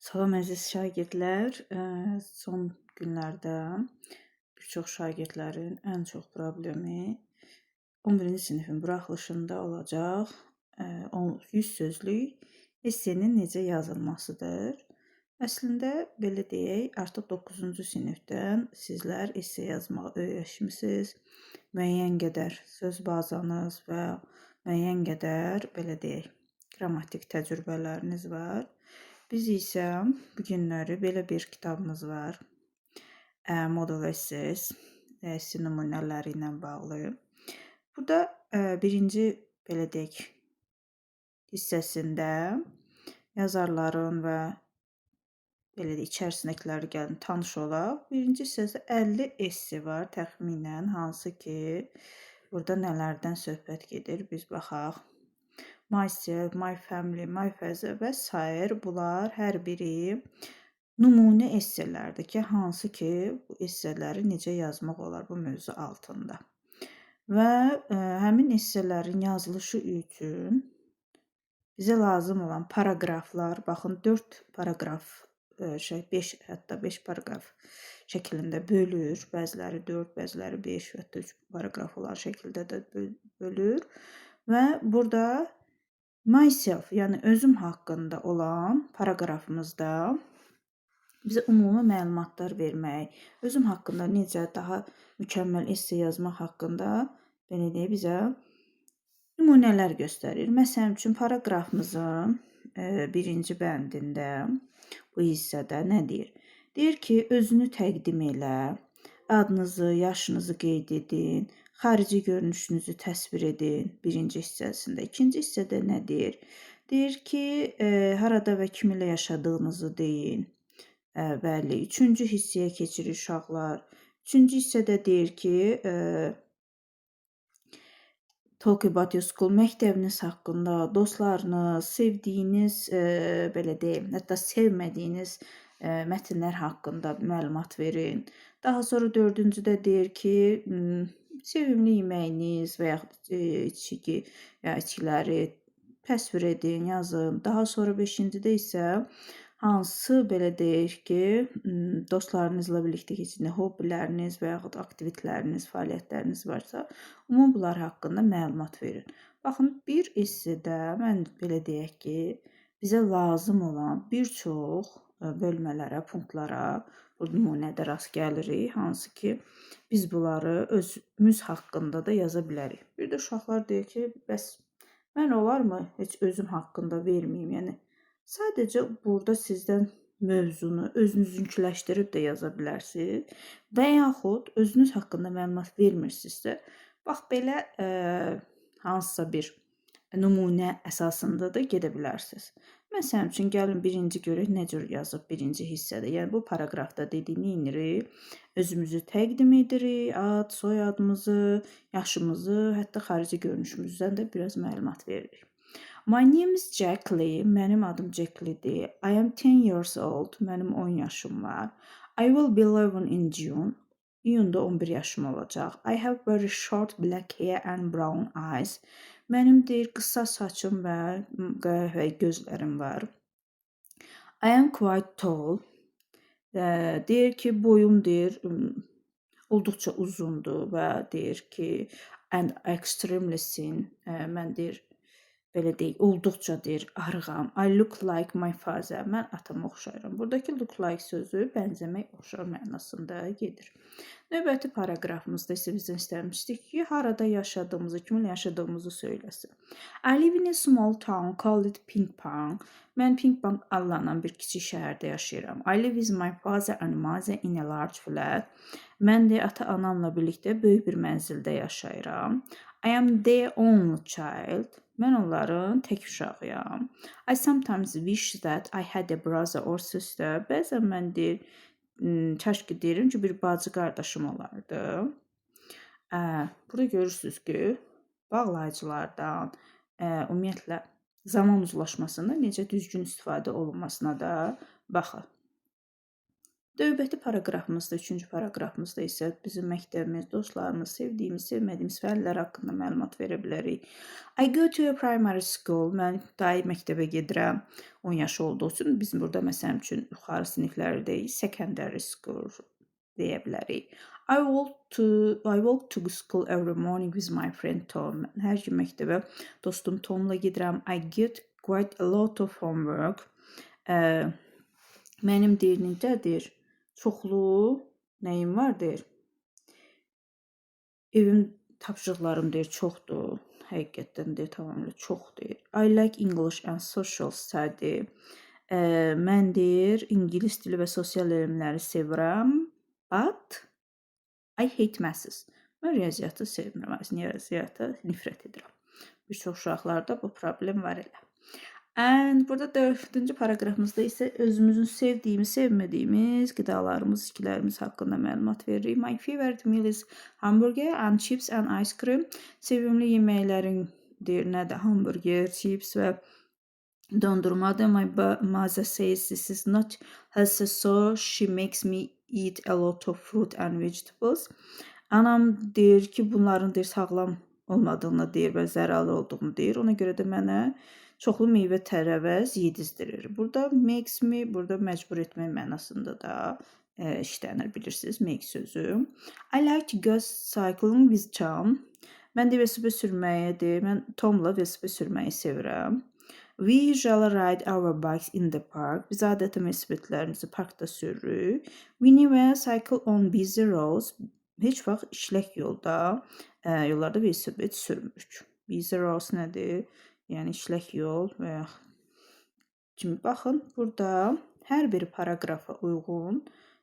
Salam əziz şagirdlər. Son günlərdə bir çox şagirdlərin ən çox problemi 11-ci sinifin buraxılışında olacaq 100 sözlük essenin necə yazılmasıdır. Əslində belə deyək, artıq 9-cu sinifdən sizlər esse yazmağı öyrəşmisiniz. Müəyyən qədər söz bazanız və müəyyən qədər belə deyək, qrammatik təcrübələriniz var. Biz isə bu günləri belə bir kitabımız var. Model essays, esse nümunələri ilə bağlı. Burada birinci belə deyək hissəsində yazarların və belə deyək içərisindəkiləri gəlin tanış olaq. Birinci hissədə 50 esse var təxminən, hansı ki burada nələrdən söhbət gedir biz baxaq. Myself, my family, my father və s. bunlar hər biri nümunə esselərdir ki, hansı ki bu esseləri necə yazmaq olar bu mövzu altında. Və həmin esselerin yazılışı üçün bizə lazım olan paraqraflar, baxın 4 paraqraf, 5 hətta 5 paraqraf şəklində bölür. Bəziləri 4, bəziləri 5 və hətta 3 paraqraf olan şəkildə də bölür. Və burada myself, yəni özüm haqqında olan paraqrafımızda bizə ümumi məlumatlar vermək, özüm haqqında necə daha mükəmməl esse yazmaq haqqında belə deyək bizə nümunələr göstərir. Məsələn üçün paraqrafımızın birinci bəndində bu hissədə nə deyir? Deyir ki, özünü təqdim elə, adınızı, yaşınızı qeyd edin, xarici görünüşünüzü təsvir edin birinci hissəsində. İkinci hissədə nə deyir? Deyir ki, harada və kiminlə yaşadığınızı deyin. Bəli, üçüncü hissəyə keçirir uşaqlar. Üçüncü hissədə deyir ki, talk about your school, məktəbiniz haqqında, dostlarınız, sevdiyiniz, belə deyim, hətta sevmədiyiniz mətnlər haqqında məlumat verin. Daha sonra dördüncüdə deyir ki, sevimli yeməyiniz və yaxud içkiləri təsvir edin, yazın. Daha sonra 5-cidə isə hansı belə deyək ki, dostlarınızla birlikdə keçirdiyiniz hobbiləriniz və yaxud aktivitetləriniz, fəaliyyətləriniz varsa, ümumi bunlar haqqında məlumat verin. Baxın, bir essedə mən belə deyək ki, bizə lazım olan bir çox bölmələrə, punktlara bu nümunədə rast gəlirik, hansı ki, biz bunları özümüz haqqında da yaza bilərik. Bir də uşaqlar deyir ki, bəs mən olarmı heç özüm haqqında verməyim? Yəni, sadəcə burada sizdən mövzunu özünüzünkiləşdirib də yaza bilərsiniz və yaxud özünüz haqqında məlumat vermirsinizsə, bax belə hansısa bir nümunə əsasında da gedə bilərsiniz. Məsələn üçün, gəlin birinci görək nə cür yazıb birinci hissədə. Yəni, bu paraqrafda dediyini inirik, özümüzü təqdim edirik, ad, soyadımızı, yaşımızı, hətta xarici görünüşümüzdən də biraz məlumat veririk. My name is Jackie, mənim adım Jackie'dir. I am 10 years old, mənim 10 yaşım var. I will be 11 in June, iyunda 11 yaşım olacaq. I have very short black hair and brown eyes. Mənim deyir qısa saçım və qəhvəyi gözlərim var. I am quite tall. Deyir ki, boyum deyir olduqca uzundur və deyir ki, and extremely thin. Mən deyir belə deyək, olduqca deyir arığam. I look like my father. Mən atama oxşayıram. Buradakı look like sözü bənzəmək, oxşar mənasında gedir. Növbəti paraqrafımızda isə bizdən istəmişdik ki, harada yaşadığımızı, kiminlə yaşadığımızı söyləsin. I live in a small town called Pinkpong. Mən Pinkpong adlanan bir kiçik şəhərdə yaşayıram. I live with my father and mother in a large flat. Mən də ata-anamla birlikdə böyük bir mənzildə yaşayıram. I am their only child. Mən onların tək uşağıyam. I sometimes wish that I had a brother or sister. Bəzən mən deyir, kaş ki deyirəm ki, bir bacı qardaşım olardı. Burada görürsünüz ki, bağlayıcılardan, ümumiyyətlə zaman uzlaşmasında necə düzgün istifadə olunmasına da baxın. Növbəti paraqrafımızda, 3-cü paraqrafımızda isə bizim məktəbimiz, dostlarımız, sevdiyimiz, sevmədiyimiz fəallər haqqında məlumat verə bilərik. I go to a primary school. Mən dahi məktəbə gedirəm. 10 yaş olduğu üçün biz burada məsələn üçün yuxarı sinifləri deyil, secondary school deyə bilərik. I walk to school every morning with my friend Tom. Mən hər gün məktəbə dostum Tomla gedirəm. I get quite a lot of homework. Mənim deyir necədir? Çoxlu nəyim var deyir. Evim tapşırıqlarım deyir çoxdur. Həqiqətən deyir tamamilə çox deyir. I like English and social study. Mən deyir ingilis dili və sosial elmləri sevirəm. But I hate maths. Mən riyaziyyatı sevmirəm. Riyaziyyata nifrət edirəm. Bir çox uşaqlarda bu problem var elə. Burada 4-cü paraqrafımızda isə özümüzün sevdiyimiz, sevmədiyimiz qidalarımız, içkilərimiz haqqında məlumat veririk. My favorite meal is hamburger and chips and ice cream. Sevimli yeməklərin deyir nədir? Hamburger, chips və dondurmadır. My mother says this is not healthy, so she makes me eat a lot of fruit and vegetables. Anam deyir ki, bunların deyir sağlam olmadığını deyir və zərərli olduğunu deyir. Ona görə də mənə çoxlu meyvə tərəvəz yedizdirir. Burada makes me, burada məcbur etmək mənasında da işlənir, bilirsiniz, make sözü. I like to go cycling with Tom. Mən də velosiped sürməyi, mən Tomla velosiped sürməyi sevirəm. We usually ride our bikes in the park. Biz adətən velosipedlərimizi parkda sürürük. We never cycle on busy roads. Heç vaxt işlək yollarda velosiped sürmürük. Busy roads nədir? Yəni işlək yol və kimi baxın, burada hər bir paraqrafa uyğun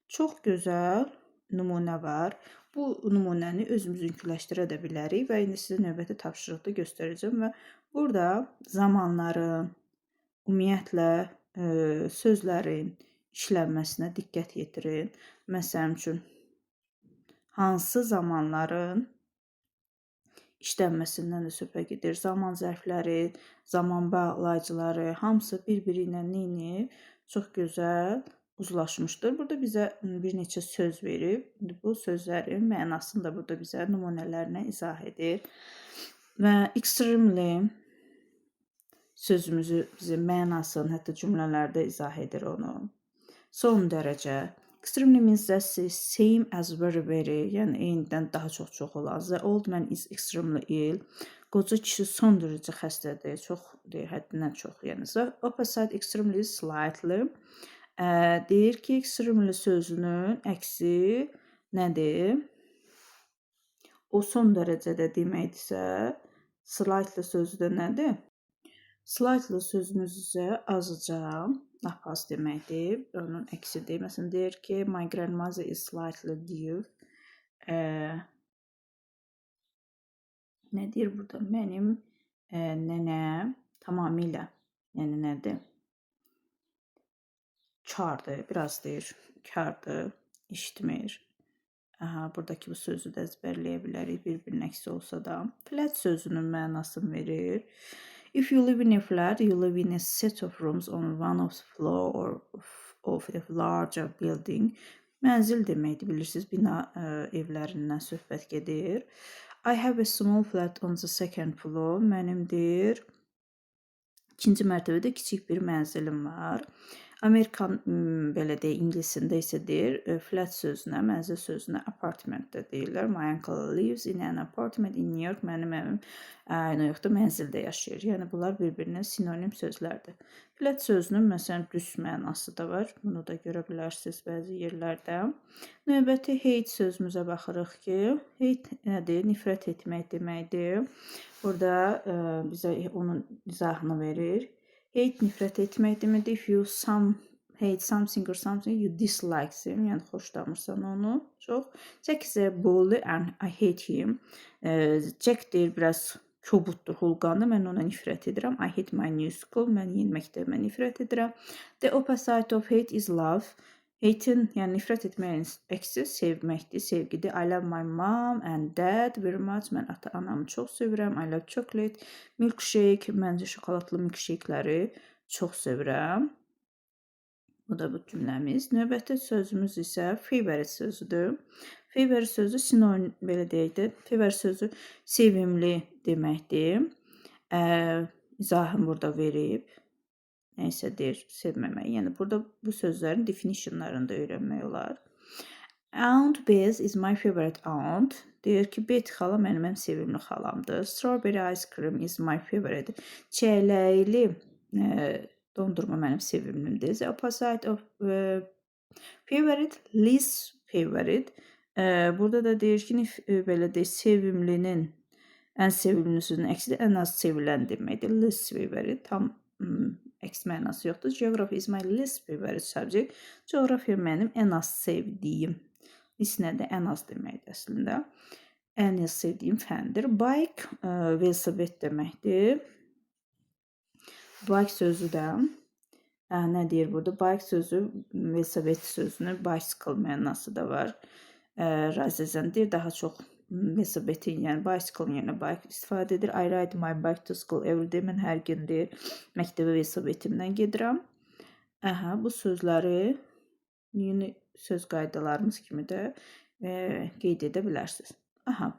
çox gözəl nümunə var. Bu nümunəni özümüzünküləşdirə də bilərik və indi sizə növbəti tapşırıqda göstərəcəm və burada zamanların, ümumiyyətlə sözlərin işlənməsinə diqqət yetirin. Məsələn üçün, hansı zamanların işlənməsindən də söhbət gedir. Zaman zərfləri, zaman bağlayıcıları, hamısı bir-biri ilə neyini çox gözəl uzlaşmışdır. Burada bizə bir neçə söz verib. Bu sözlərin mənasını da burada bizə nümunələrlə izah edir. Və extremely sözümüzü bizə mənasını hətta cümlələrdə izah edir onu. Son dərəcə. Extremely means that's the same as very very. Yəni eynidən daha çox olan. The old man is extremely ill. Qoca kişi son dərəcə xəstədir. Çox deyir, həddindən çox. Yəni the opposite extremely is slightly. Deyir ki, extremely sözünün əksi nədir? O son dərəcədə deməkdirsə, slightly sözü də nədir? Slightly sözümüz isə azıca, az deməkdir. Onun əksidir. Məsələn, deyir ki, my grandmother is slightly deaf. Nə deyir burada? Mənim nənəm tamamilə, yəni nədir? Kardır, biraz deyir, kardır, işitmir. Buradakı bu sözü də əzbərləyə bilərik, bir-birinin əksi olsa da. Flat sözünün mənasını verir. If you live in a flat, you live in a set of rooms on one of the floor of a larger building. Mənzil deməkdir, bilirsiniz, bina evlərindən söhbət gedir. I have a small flat on the second floor. Mənim deyir, ikinci mərtəbədə kiçik bir mənzilim var. Amerikan, belə deyək, ingilisində isə deyir, flat sözünə, mənzil sözünə apartment də deyirlər. My uncle lives in an apartment in New York. Mənim əmim New Yorkda mənzildə yaşayır. Yəni, bunlar bir-birinə sinonim sözlərdir. Flat sözünün, məsələn, düz mənası da var. Bunu da görə bilərsiniz bəzi yerlərdə. Növbəti hate sözümüzə baxırıq ki, hate nədir? Nifrət etmək deməkdir. Burada bizə onun izahını verir. Hate nifrət etmək deməkdir. If you hate something or something, you dislike them. Yəni, xoşlamırsan onu çox. Jack is a bully and I hate him. Jack deyir, biraz kobuddur, hulqandır. Mən ona nifrət edirəm. I hate my new school. Mən yeni məktəbimə nifrət edirəm. The opposite of hate is love. Hate'in, yəni nifrət etməyin əksi sevməkdir, sevgidir. I love my mom and dad very much. Mən ata-anamı çox sevirəm. I love chocolate, milkshake. Məncə şokoladlı milkshake'ləri çox sevirəm. Bu da bu cümləmiz. Növbəti sözümüz isə favorite sözüdür. Favorite sözü sinonim belə deyək də, favorite sözü sevimli deməkdir. İzahını burada verib. Nəysə deyir, sevməmək. Yəni burada bu sözlərin definitionlarını da öyrənmək olar. Aunt Bess is my favorite aunt. Deyir ki, Bet xala mənim ən sevimli xalamdır. Strawberry ice cream is my favorite. Çələkli dondurma mənim sevimlimdir. The opposite of favorite, least favorite. Burada da deyir ki, belə deyək, sevimlinin ən sevimlisinin əksi ən az sevilən deməkdir. Least favorite tam əks mənası yoxdur. Geography is my least favorite subject. Coğrafiya mənim ən az sevdiyim. Least nədir? Ən az deməkdir əslində. Ən az sevdiyim fəndir. Bike velosiped deməkdir. Bike sözü də nə deyir burada? Bike sözü velosiped sözünün bicycle mənası da var. Razizən deyir, daha çox velosipedin, yəni bicycle yəni bike istifadə edir. I ride my bike to school every day. Mən hər gün deyir, məktəbə velosipedimlə gedirəm. Bu sözləri yeni söz qaydalarımız kimi də qeyd edə bilərsiniz.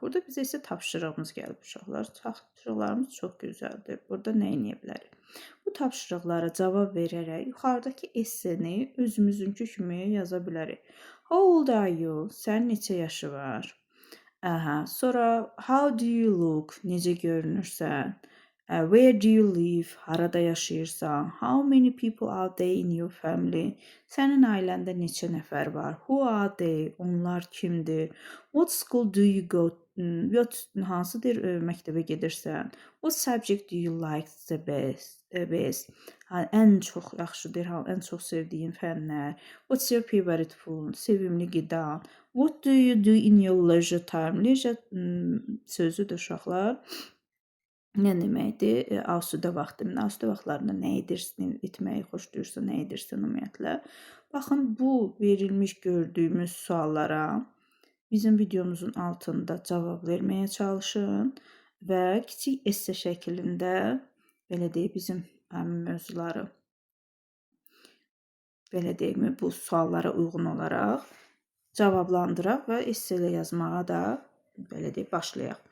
Burada bizə isə tapşırığımız gəlib uşaqlar. Tapşırıqlarımız çox gözəldir. Burada nə edə bilərik? Bu tapşırıqlara cavab verərək yuxarıdakı esseni özümüzünkü kimi yaza bilərik. How old are you? Sən neçə yaşı var? Sonra how do you look? Necə görünürsən? Where do you live? Harada yaşayırsan? How many people are there in your family? Sənin ailəndə neçə nəfər var? Who are they? Onlar kimdir? What school do you go? Hansıdır məktəbə gedirsən? What subject do you like the best? Ən çox yaxşıdır, ən çox sevdiyin fənlər. What's your favorite food? Sevimli qidan. What do you do in your leisure time? Leisure sözüdür uşaqlar. Nə deməkdir? Asudə vaxtında, asudə vaxtlarında nə edirsən, etməyi xoşlayırsan, nə edirsən ümumiyyətlə. Baxın, bu verilmiş gördüyümüz suallara bizim videomuzun altında cavab verməyə çalışın və kiçik esse şəklində, belə deyək, bizim mövzuları, belə deyək, bu suallara uyğun olaraq cavablandıraq və esselə yazmağa da, belə deyək, başlayaq.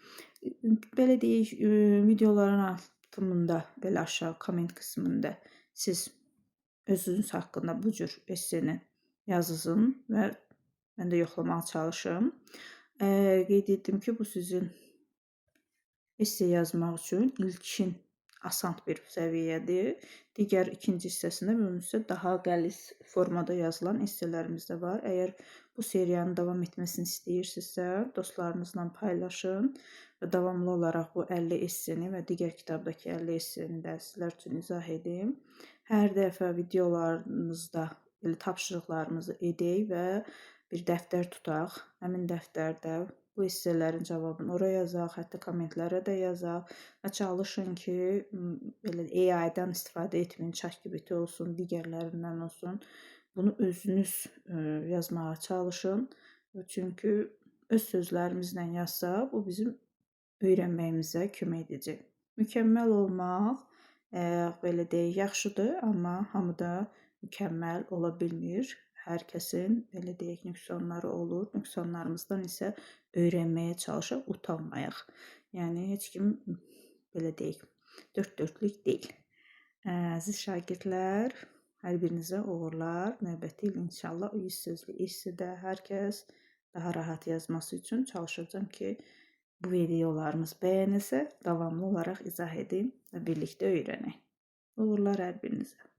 Belə deyək, videoların altında, belə aşağı komment qismində siz özünüz haqqında bu cür esseni yazın və mən də yoxlamağa çalışım. Qeyd etdim ki, bu sizin esse yazmaq üçün ilkin asan bir səviyyədir. Digər ikinci hissəsində mümkünsə daha qəliz formada yazılan esselərimiz də var. Əgər bu seriyanın davam etməsini istəyirsinizsə, dostlarınızla paylaşın və davamlı olaraq bu 50 esseni və digər kitabdakı 50 esseni də sizlər üçün izah edim. Hər dəfə videolarımızda belə tapşırıqlarımızı edək və bir dəftər tutaq. Həmin dəftərdə bu esselerin cavabını oraya yazaq, hətta kommentlərə də yazaq və çalışın ki, belə AI-dan istifadə etməyin, ChatGPT olsun, digərlərindən olsun. Bunu özünüz yazmağa çalışın. Çünki öz sözlərimizlə yazsaq, bu bizim öyrənməyimizə kömək edəcək. Mükəmməl olmaq, belə deyək, yaxşıdır, amma hamıda mükəmməl ola bilmir. Hər kəsin, belə deyək, nöqsanları olur. Nöqsanlarımızdan isə öyrənməyə çalışaq, utanmayaq. Yəni, heç kim, belə deyək, dörd-dörtlük deyil. Əziz şagirdlər, hər birinizə uğurlar. Növbəti il inşallah 100 sözlü essidə hər kəs daha rahat yazması üçün çalışacağım ki, bu videolarımız bəyənilsə, davamlı olaraq izah edin və birlikdə öyrənək. Uğurlar hər birinizə.